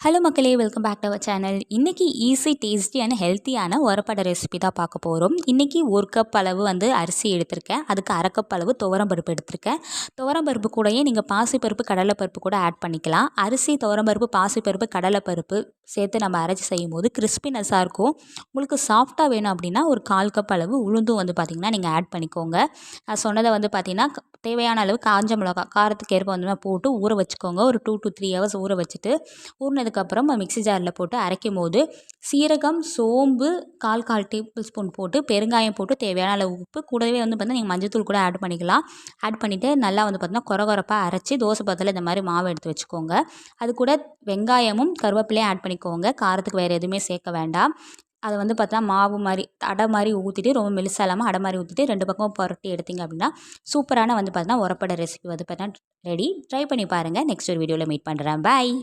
Hello மக்களே, welcome back to our channel. இன்றைக்கி easy டேஸ்டியான ஹெல்த்தியான உரப்படை ரெசிபி தான் பார்க்க போகிறோம். இன்றைக்கி 1 கப் அளவு அரிசி எடுத்திருக்கேன். அதுக்கு 1/2 கப் அளவு துவரம்பருப்பு எடுத்திருக்கேன். துவரம்பருப்பு கூடயே நீங்கள் பாசிப்பருப்பு, கடலைப்பருப்பு கூட ஆட் பண்ணிக்கலாம். அரிசி, துவரம்பருப்பு, பாசிப்பருப்பு, கடலைப்பருப்பு சேர்த்து நம்ம அரைச்சி செய்யும் போது கிறிஸ்பினஸ்ஸாக இருக்கும். உங்களுக்கு சாஃப்டாக வேணும் அப்படின்னா ஒரு 1/4 கப் அளவு உளுந்தும் பார்த்திங்கன்னா நீங்கள் ஆட் பண்ணிக்கோங்க. நான் சொன்னதை பார்த்திங்கன்னா தேவையான அளவு காஞ்ச மிளகா காரத்துக்கு ஏற்ப போட்டு ஊற வச்சுக்கோங்க. ஒரு 2 to 3 ஹவர்ஸ் ஊற வச்சுட்டு ஊறினதுக்கப்புறம் மிக்ஸி ஜாரில் போட்டு அரைக்கும் போது சீரகம், சோம்பு 1/4 டேபிள் ஸ்பூன் போட்டு பெருங்காயம் போட்டு தேவையான அளவு உப்பு கூடவே பார்த்தீங்கன்னா நீங்கள் மஞ்சத்தூள் கூட ஆட் பண்ணிக்கலாம். ஆட் பண்ணிவிட்டு நல்லா பார்த்தீங்கன்னா கொரகொரப்பாக அரைச்சி தோசை பதத்தில் இந்த மாதிரி மாவு எடுத்து வச்சுக்கோங்க. அது கூட வெங்காயமும் கருவேப்பிலையும் ஆட் பண்ணிக்கோங்க. காரத்துக்கு வேறு எதுவுமே சேர்க்க வேண்டாம். அதை பார்த்தா மாவு மாதிரி அடை மாதிரி ஊற்றிட்டு ரொம்ப மெலிசாக இல்லாமல் அடை மாதிரி ஊற்றிட்டு 2 பக்கமும் புரட்டி எடுத்திங்க அப்படின்னா சூப்பரான பார்த்தீங்கன்னா உரப்படை ரெசிபி பார்த்தீங்கன்னா ரெடி. ட்ரை பண்ணி பாருங்கள். நெக்ஸ்ட் ஒரு வீடியோவில் மீட் பண்ணுறேன். பாய்.